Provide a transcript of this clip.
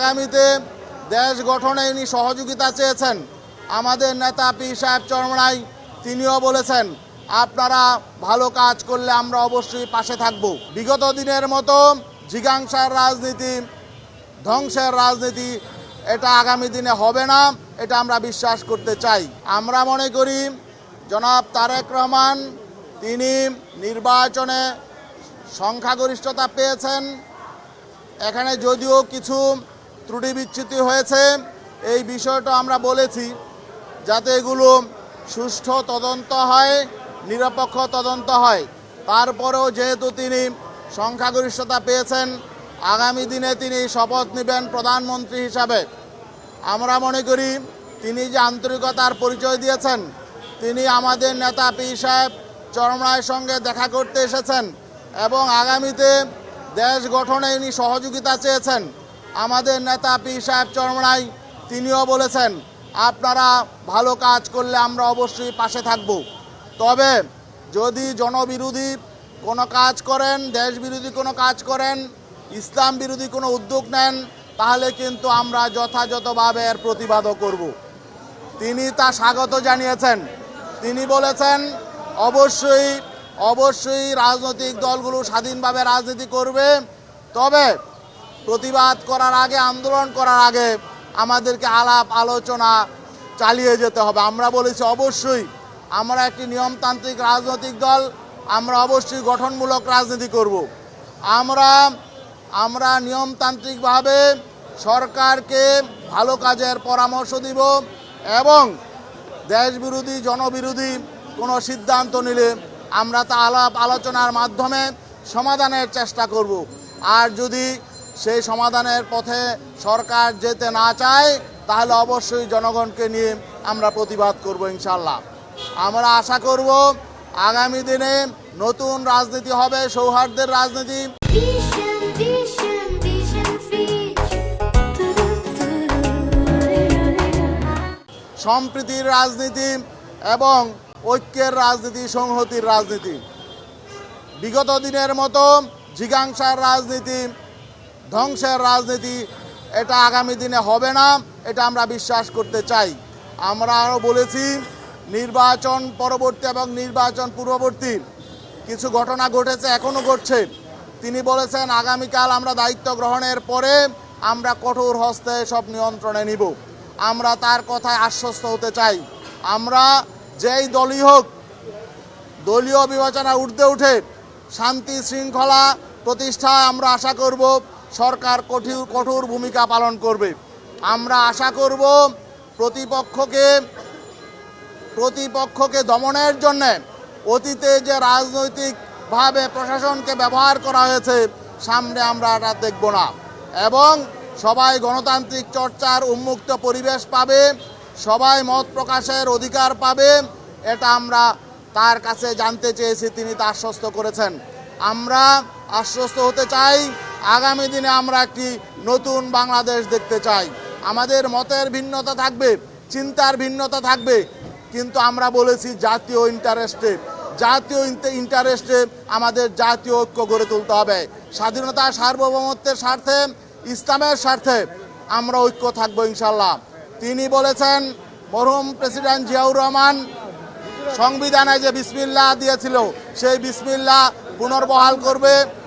আগামীতে দেশ গঠনে ইনি সহযোগিতা চেয়েছেন। আমাদের নেতা পীর সাহেব চরমনাই তিনিও বলেছেন, আপনারা ভালো কাজ করলে আমরা অবশ্যই পাশে থাকব। বিগত দিনের মতো জিজ্ঞাসার রাজনীতি, ধ্বংসের রাজনীতি এটা আগামী দিনে হবে না, এটা আমরা বিশ্বাস করতে চাই। আমরা মনে করি জনাব তারেক রহমান তিনি নির্বাচনে সংখ্যাগরিষ্ঠতা পেয়েছেন। এখানে যদিও কিছু ত্রুটি বিচ্যুতি হয়েছে, এই বিষয়টা আমরা বলেছি যাতে এগুলো সুষ্ঠু তদন্ত হয়, নিরপেক্ষ তদন্ত হয়। তারপরেও যেহেতু তিনি সংখ্যাগরিষ্ঠতা পেয়েছেন, আগামী দিনে তিনি শপথ নেবেন প্রধানমন্ত্রী হিসাবে। আমরা মনে করি তিনি যে আন্তরিকতার পরিচয় দিয়েছেন, তিনি আমাদের নেতা পীর সাহেব চরমনাইয়ের সঙ্গে দেখা করতে এসেছেন এবং আগামীতে দেশ গঠনে ইনি সহযোগিতা চেয়েছেন। আমাদের নেতা পীর সাহেব চরমনাই তিনিও বলেছেন, আপনারা ভালো কাজ করলে আমরা অবশ্যই পাশে থাকব। তবে যদি জনবিরোধী কোনো কাজ করেন, দেশ বিরোধী কোনো কাজ করেন, ইসলাম বিরোধী কোনো উদ্যোগ নেন, তাহলে কিন্তু আমরা যথাযথভাবে এর প্রতিবাদও করব। তিনি তা স্বাগত জানিয়েছেন। তিনি বলেছেন অবশ্যই রাজনৈতিক দলগুলো স্বাধীনভাবে রাজনীতি করবে, তবে প্রতিবাদ করার আগে, আন্দোলন করার আগে আমাদেরকে আলাপ আলোচনা চালিয়ে যেতে হবে। আমরা বলেছি অবশ্যই আমরা একটি নিয়মতান্ত্রিক রাজনৈতিক দল, আমরা অবশ্যই গঠনমূলক রাজনীতি করব। আমরা নিয়মতান্ত্রিকভাবে সরকারকে ভালো কাজের পরামর্শ দিব এবং দেশবিরোধী জনবিরোধী কোনো সিদ্ধান্ত নিলে আমরা তা আলাপ আলোচনার মাধ্যমে সমাধানের চেষ্টা করব। আর যদি সেই সমাধানের পথে সরকার যেতে না চায়, তাহলে অবশ্যই জনগণকে নিয়ে আমরা প্রতিবাদ করব ইনশাল্লাহ। আমরা আশা করব আগামী দিনে নতুন রাজনীতি হবে, সৌহার্দ্যের রাজনীতি, সম্প্রীতির রাজনীতি এবং ঐক্যের রাজনীতি, সংহতির রাজনীতি। বিগত দিনের মতো জিজ্ঞাসার রাজনীতি, ধ্বংসের রাজনীতি এটা আগামী দিনে হবে না, এটা আমরা বিশ্বাস করতে চাই। আমরা আরও বলেছি নির্বাচন পরবর্তী এবং নির্বাচন পূর্ববর্তী কিছু ঘটনা ঘটেছে, এখনও ঘটছে। তিনি বলেছেন আগামীকাল আমরা দায়িত্ব গ্রহণের পরে আমরা কঠোর হস্তে সব নিয়ন্ত্রণে নিব। আমরা তার কথায় আশ্বস্ত হতে চাই। আমরা যেই দলই হোক, দলীয় বিবেচনা ঊর্ধ্বে উঠে শান্তি শৃঙ্খলা প্রতিষ্ঠায় আমরা আশা করব সরকার কঠোর ভূমিকা পালন করবে। আমরা আশা করব প্রতিপক্ষকে দমনের জন্য অতীতে যে রাজনৈতিকভাবে প্রশাসনকে ব্যবহার করা হয়েছে, সামনে আমরা এটা দেখব না এবং সবাই গণতান্ত্রিক চর্চার উন্মুক্ত পরিবেশ পাবে, সবাই মত প্রকাশের অধিকার পাবে। এটা আমরা তার কাছে জানতে চেয়েছি, তিনি তা আশ্বস্ত করেছেন। আমরা আশ্বস্ত হতে চাই আগামী দিনে আমরা একটি নতুন বাংলাদেশ দেখতে চাই। আমাদের মতের ভিন্নতা থাকবে, চিন্তার ভিন্নতা থাকবে, কিন্তু আমরা বলেছি জাতীয় ইন্টারেস্টে আমাদের জাতীয় ঐক্য গড়ে তুলতে হবে। স্বাধীনতা, সার্বভৌমত্বের স্বার্থে, ইসলামের স্বার্থে আমরা ঐক্য থাকবো ইনশাল্লাহ। তিনি বলেছেন মরহুম প্রেসিডেন্ট জিয়াউর রহমান সংবিধানে যে বিসমিল্লাহ দিয়েছিল, সেই বিসমিল্লাহ পুনর্বহাল করবে।